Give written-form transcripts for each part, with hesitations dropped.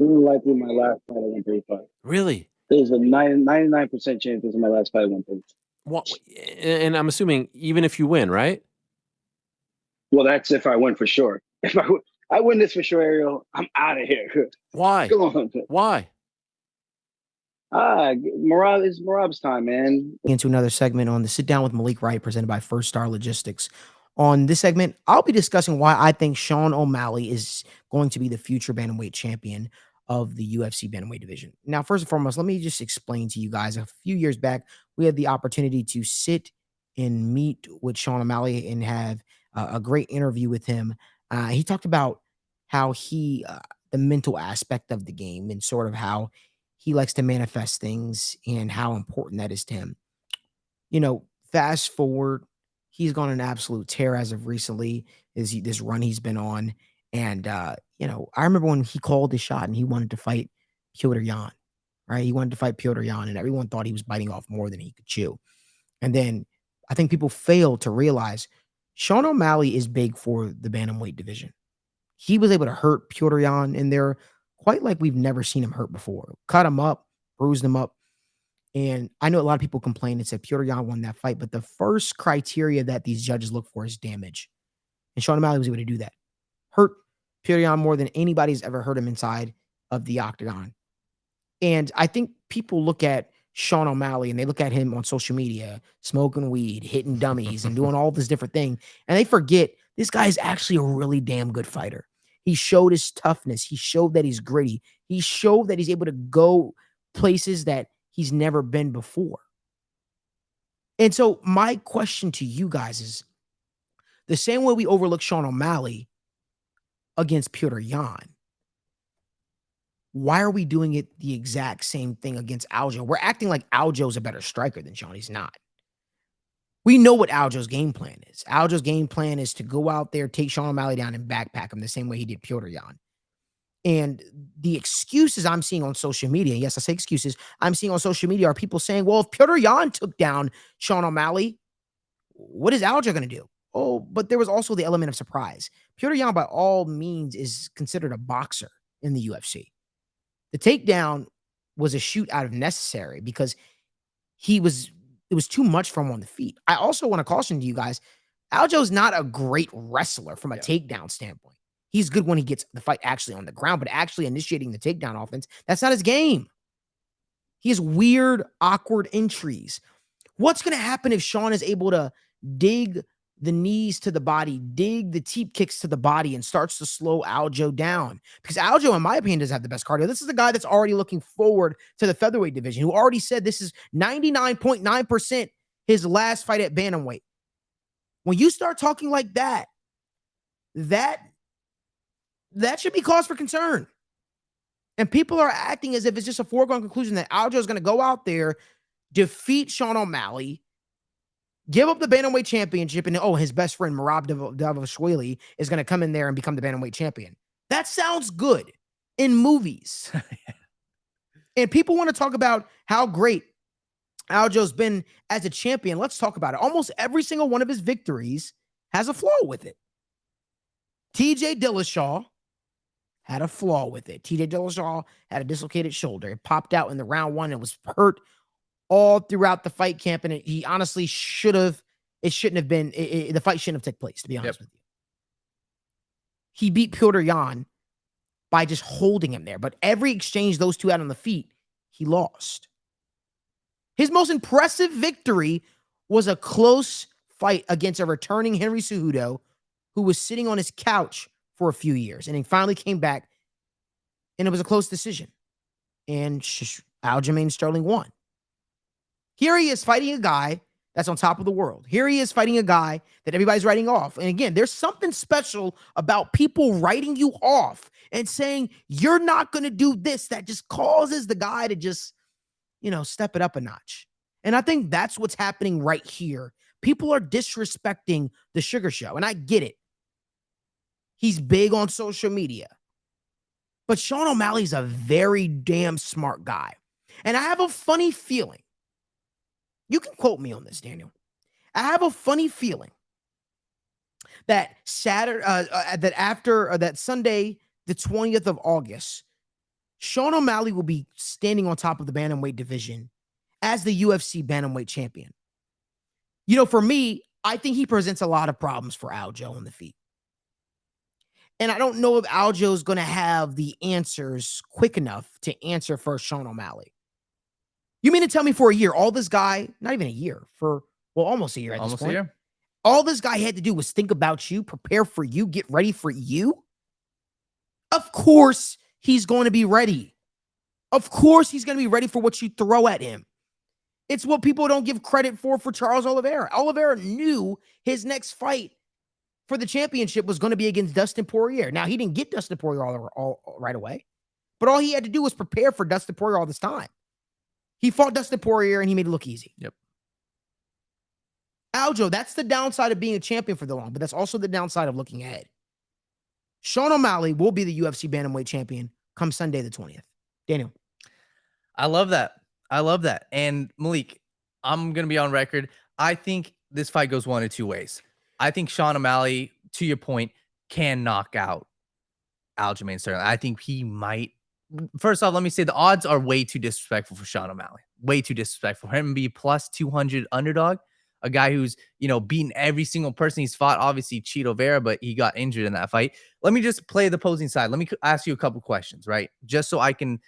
This is likely my last fight at 135. Really? There's a 99% chance this is my last fight at 135. What? And I'm assuming even if you win, right? Well, that's if I win for sure. If I win this for sure, Ariel, I'm out of here. Why? Come on. Why? Marab, it's Marab's time, man. Into another segment on the Sit Down with Malik Wright presented by First Star Logistics. On this segment, I'll be discussing why I think Sean O'Malley is going to be the future bantamweight champion of the UFC bantamweight division. Now, first and foremost, let me just explain to you guys. A few years back, we had the opportunity to sit and meet with Sean O'Malley and have a great interview with him. He talked about how the mental aspect of the game and sort of how he likes to manifest things and how important that is to him. Fast forward, he's gone an absolute tear as of recently, this run he's been on. And I remember when he called the shot and he wanted to fight Piotr Jan, right? He wanted to fight Piotr Jan, and everyone thought he was biting off more than he could chew. And then I think people failed to realize Sean O'Malley is big for the bantamweight division. He was able to hurt Piotr Jan in there quite like we've never seen him hurt before. Cut him up, bruised him up. And I know a lot of people complained and said Piotr Jan won that fight, but the first criteria that these judges look for is damage. And Sean O'Malley was able to do that. Hurt Piotr Jan more than anybody's ever hurt him inside of the octagon. And I think people look at Sean O'Malley and they look at him on social media, smoking weed, hitting dummies, and doing all this different thing. And they forget this guy is actually a really damn good fighter. He showed his toughness. He showed that he's gritty. He showed that he's able to go places that he's never been before. And so my question to you guys is, the same way we overlook Sean O'Malley against Piotr Jan, why are we doing it the exact same thing against Aljo? We're acting like Aljo's a better striker than Sean. He's not. We know what Aljo's game plan is. Aljo's game plan is to go out there, take Sean O'Malley down, and backpack him the same way he did Piotr Jan. And the excuses I'm seeing on social media, yes, I say excuses, I'm seeing on social media are people saying, well, if Piotr Jan took down Sean O'Malley, what is Aljo going to do? Oh, but there was also the element of surprise. Piotr Jan, by all means, is considered a boxer in the UFC. The takedown was a shoot out of necessary because it was too much for him on the feet. I also want to caution to you guys, Aljo's not a great wrestler from a takedown standpoint. He's good when he gets the fight actually on the ground, but actually initiating the takedown offense, that's not his game. He has weird, awkward entries. What's going to happen if Sean is able to dig the knees to the body, dig the teep kicks to the body, and starts to slow Aljo down? Because Aljo, in my opinion, doesn't have the best cardio. This is the guy that's already looking forward to the featherweight division, who already said this is 99.9% his last fight at bantamweight. When you start talking like that should be cause for concern. And people are acting as if it's just a foregone conclusion that Aljo is going to go out there, defeat Sean O'Malley, give up the bantamweight championship, and his best friend Merab Dvalishvili is going to come in there and become the bantamweight champion. That sounds good in movies. And people want to talk about how great Aljo's been as a champion. Let's talk about it. Almost every single one of his victories has a flaw with it. TJ Dillashaw had a flaw with it. TJ Dillashaw had a dislocated shoulder. It popped out in the round one and was hurt all throughout the fight camp, and he honestly the fight shouldn't have taken place, to be honest with you. He beat Piotr Jan by just holding him there, but every exchange those two had on the feet, he lost. His most impressive victory was a close fight against a returning Henry Cejudo, who was sitting on his couch for a few years, and he finally came back, and it was a close decision, and Aljamain Sterling won. Here he is fighting a guy that's on top of the world. Here he is fighting a guy that everybody's writing off. And again, there's something special about people writing you off and saying, you're not going to do this. That just causes the guy to just, step it up a notch. And I think that's what's happening right here. People are disrespecting the Sugar Show. And I get it. He's big on social media. But Sean O'Malley's a very damn smart guy. And I have a funny feeling. You can quote me on this, Daniel. I have a funny feeling that that Sunday, the 20th of August, Sean O'Malley will be standing on top of the bantamweight division as the UFC bantamweight champion. You know, for me, I think he presents a lot of problems for Aljo on the feet. And I don't know if Aljo's going to have the answers quick enough to answer for Sean O'Malley. You mean to tell me for a year, all this guy, not even a year, for, well, almost a year at this point. Almost a year. All this guy had to do was think about you, prepare for you, get ready for you? Of course he's going to be ready. Of course he's going to be ready for what you throw at him. It's what people don't give credit for Charles Oliveira. Oliveira knew his next fight for the championship was going to be against Dustin Poirier. Now, he didn't get Dustin Poirier all right away, but all he had to do was prepare for Dustin Poirier all this time. He fought Dustin Poirier, and he made it look easy. Yep. Aljo, that's the downside of being a champion for the long, but that's also the downside of looking ahead. Sean O'Malley will be the UFC bantamweight champion come Sunday the 20th. Daniel. I love that. I love that. And Malik, I'm going to be on record. I think this fight goes one of two ways. I think Sean O'Malley, to your point, can knock out Aljamain Sterling. I think he might. First off, let me say the odds are way too disrespectful for Sean O'Malley. Way too disrespectful. For him to be plus 200 underdog, a guy who's, beaten every single person he's fought. Obviously, Cheeto Vera, but he got injured in that fight. Let me just play the opposing side. Let me ask you a couple questions, right? Just so I can,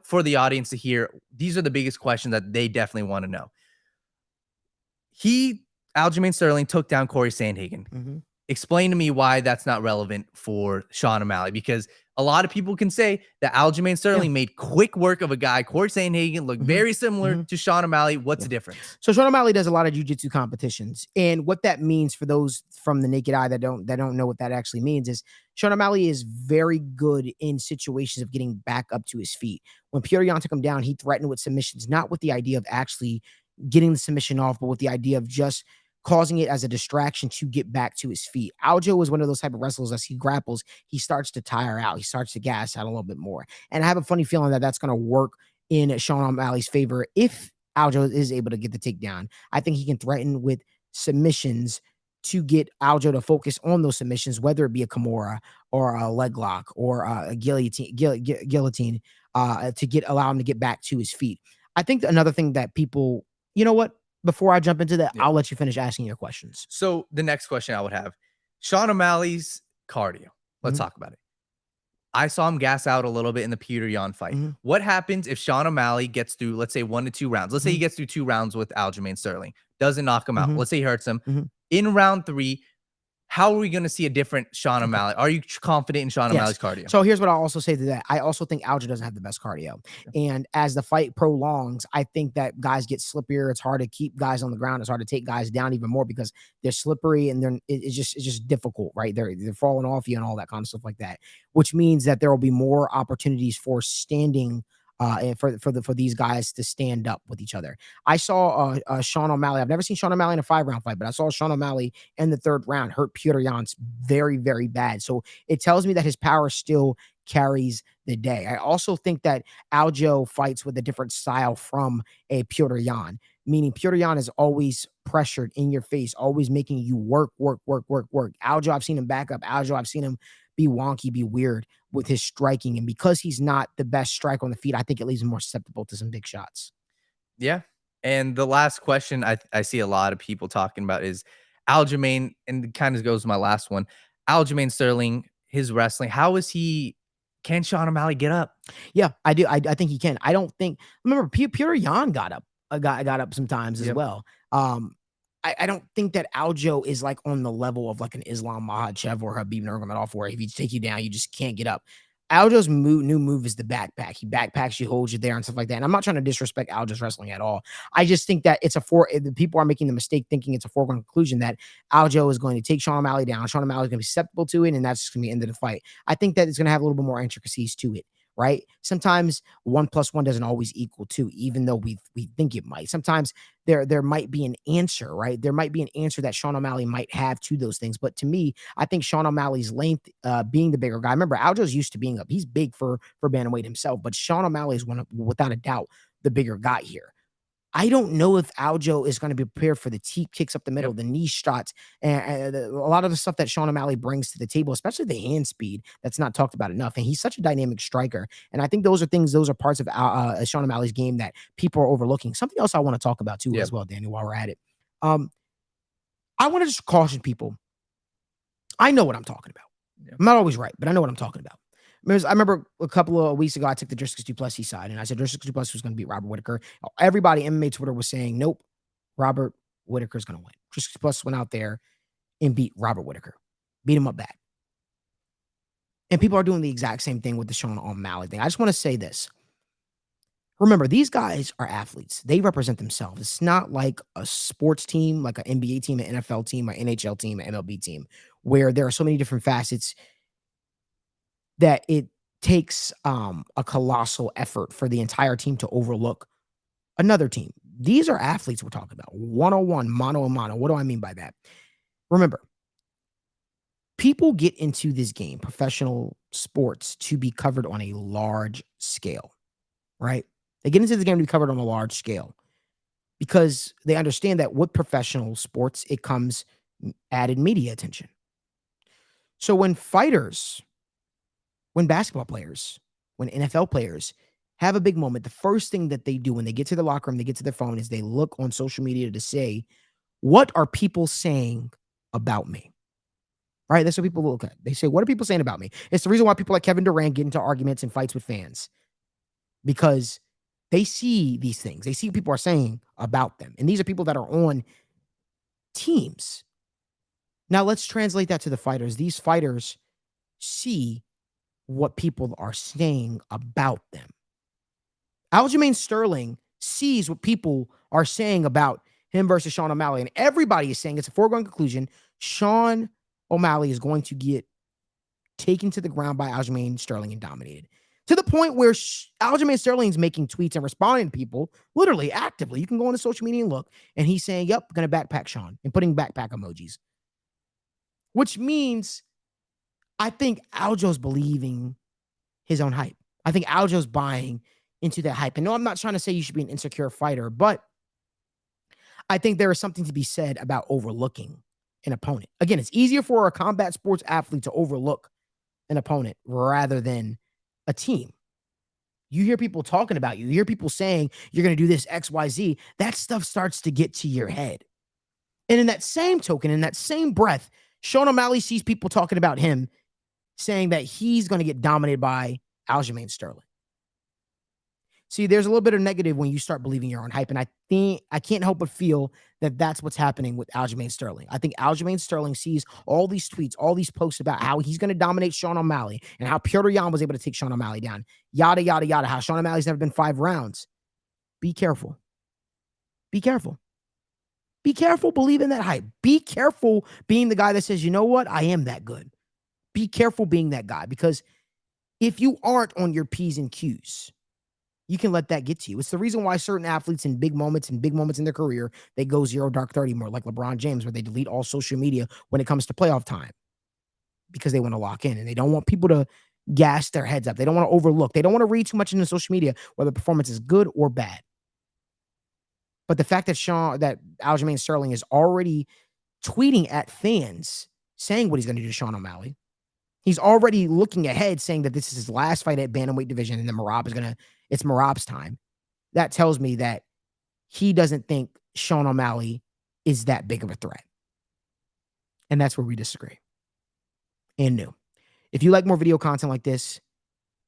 for the audience to hear, these are the biggest questions that they definitely want to know. Aljamain Sterling took down Corey Sandhagen. Mm-hmm. Explain to me why that's not relevant for Sean O'Malley, because a lot of people can say that Aljamain Sterling made quick work of a guy. Corey Sandhagen looked very similar to Sean O'Malley. What's the difference? So Sean O'Malley does a lot of jiu-jitsu competitions, and what that means for those from the naked eye that don't know what that actually means is Sean O'Malley is very good in situations of getting back up to his feet. When Petr Yan took him down, he threatened with submissions, not with the idea of actually getting the submission off, but with the idea of just causing it as a distraction to get back to his feet. Aljo is one of those type of wrestlers, as he grapples, he starts to tire out. He starts to gas out a little bit more. And I have a funny feeling that that's going to work in Sean O'Malley's favor if Aljo is able to get the takedown. I think he can threaten with submissions to get Aljo to focus on those submissions, whether it be a Kimura or a leg lock or a guillotine, to allow him to get back to his feet. I think another thing that people, you know what? Before I jump into that, I'll let you finish asking your questions. So the next question I would have, Sean O'Malley's cardio. Let's talk about it. I saw him gas out a little bit in the Petr Yan fight. What happens if Sean O'Malley gets through, let's say, 1 to 2 rounds? Let's say he gets through 2 rounds with Aljamain Sterling, doesn't knock him out. Let's say he hurts him. In round 3, how are we going to see a different Sean O'Malley? Are you confident in Sean O'Malley's cardio? So here's what I'll also say to that. I also think Aljo doesn't have the best cardio. And as the fight prolongs, I think that guys get slipperier. It's hard to keep guys on the ground. It's hard to take guys down even more because they're slippery and it's just difficult, right? They're falling off you and all that kind of stuff like that, which means that there will be more opportunities for standing for these guys to stand up with each other. I saw Sean O'Malley. I've never seen Sean O'Malley in a 5-round fight, but I saw Sean O'Malley in the 3rd round hurt Petr Yan very, very bad. So it tells me that his power still carries the day. I also think that Aljo fights with a different style from a Petr Yan, meaning Petr Yan is always pressured in your face, always making you work. Aljo, I've seen him back up. Aljo, I've seen him be wonky, be weird with his striking. And because he's not the best striker on the feet, I think it leaves him more susceptible to some big shots. Yeah. And the last question I see a lot of people talking about is Aljamain, and it kind of goes to my last one. Aljamain Sterling, his wrestling, can Sean O'Malley get up? Yeah, I do. I think he can. I don't think, remember, Petr Yan got up. Got up sometimes as well. I don't think that Aljo is like on the level of like an Islam Makhachev or Khabib Nurmagomedov, where if he take you down, you just can't get up. Aljo's new move is the backpack. He backpacks you, holds you there and stuff like that. And I'm not trying to disrespect Aljo's wrestling at all. I just think that the people are making the mistake thinking it's a foregone conclusion that Aljo is going to take Sean O'Malley down. Sean O'Malley is going to be susceptible to it, and that's just going to be the end of the fight. I think that it's going to have a little bit more intricacies to it. Right? Sometimes 1 + 1 doesn't always equal 2, even though we think it might. Sometimes there might be an answer, right? There might be an answer that Sean O'Malley might have to those things. But to me, I think Sean O'Malley's length, being the bigger guy. Remember, Aljo's used to being up. He's big for bantamweight himself, but Sean O'Malley is without a doubt the bigger guy here. I don't know if Aljo is going to be prepared for the teep kicks up the middle, the knee shots, and a lot of the stuff that Sean O'Malley brings to the table, especially the hand speed that's not talked about enough. And he's such a dynamic striker. And I think those are parts of Sean O'Malley's game that people are overlooking. Something else I want to talk about too as well, Danny, while we're at it. I want to just caution people. I know what I'm talking about. Yeah. I'm not always right, but I know what I'm talking about. I remember a couple of weeks ago, I took the Dricus Duplessis side, and I said Dricus Duplessis was going to beat Robert Whittaker. Everybody in MMA Twitter was saying, nope, Robert Whittaker's going to win. Dricus Duplessis went out there and beat Robert Whittaker. Beat him up bad. And people are doing the exact same thing with the Sean O'Malley thing. I just want to say this. Remember, these guys are athletes. They represent themselves. It's not like a sports team, like an NBA team, an NFL team, an NHL team, an MLB team, where there are so many different facets that it takes a colossal effort for the entire team to overlook another team. These are athletes we're talking about. 101, mano a mano. What do I mean by that? Remember, people get into this game, professional sports, to be covered on a large scale, right? They get into the game to be covered on a large scale because they understand that with professional sports, it comes added media attention. So when fighters, when basketball players, when NFL players have a big moment, the first thing that they do when they get to the locker room, they get to their phone, is they look on social media to say, what are people saying about me? Right? That's what people look at. They say, what are people saying about me? It's the reason why people like Kevin Durant get into arguments and fights with fans, because they see these things. They see what people are saying about them. And these are people that are on teams. Now let's translate that to the fighters. These fighters see what people are saying about them. Aljamain Sterling sees what people are saying about him versus Sean O'Malley, and everybody is saying it's a foregone conclusion. Sean O'Malley is going to get taken to the ground by Aljamain Sterling and dominated, to the point where Aljamain Sterling is making tweets and responding to people literally actively. You can go on to social media and look, and he's saying, yep, going to backpack Sean, and putting backpack emojis, which means I think Aljo's believing his own hype. I think Aljo's buying into that hype. And no, I'm not trying to say you should be an insecure fighter, but I think there is something to be said about overlooking an opponent. Again, it's easier for a combat sports athlete to overlook an opponent rather than a team. You hear people talking about you. You hear people saying you're going to do this X, Y, Z. That stuff starts to get to your head. And in that same token, in that same breath, Sean O'Malley sees people talking about him, saying that he's going to get dominated by Aljamain Sterling. See, there's a little bit of negative when you start believing your own hype. And I think I can't help but feel that that's what's happening with Aljamain Sterling. I think Aljamain Sterling sees all these tweets, all these posts about how he's going to dominate Sean O'Malley and how Petr Yan was able to take Sean O'Malley down. Yada, yada, yada. How Sean O'Malley's never been 5 rounds. Be careful. Be careful. Be careful believing that hype. Be careful being the guy that says, you know what? I am that good. Be careful being that guy, because if you aren't on your P's and Q's, you can let that get to you. It's the reason why certain athletes in big moments in their career, they go 0 dark 30 more, like LeBron James, where they delete all social media when it comes to playoff time because they want to lock in and they don't want people to gas their heads up. They don't want to overlook. They don't want to read too much into social media, whether performance is good or bad. But the fact that Aljamain Sterling is already tweeting at fans saying what he's going to do to Sean O'Malley. He's already looking ahead, saying that this is his last fight at bantamweight division, and then it's Merab's time. That tells me that he doesn't think Sean O'Malley is that big of a threat. And that's where we disagree. And new. If you like more video content like this,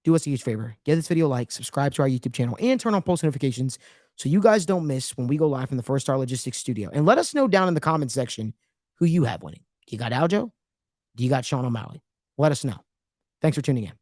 do us a huge favor. Give this video a like, subscribe to our YouTube channel, and turn on post notifications so you guys don't miss when we go live from the First Star Logistics studio. And let us know down in the comment section who you have winning. Do you got Aljo? Do you got Sean O'Malley? Let us know. Thanks for tuning in.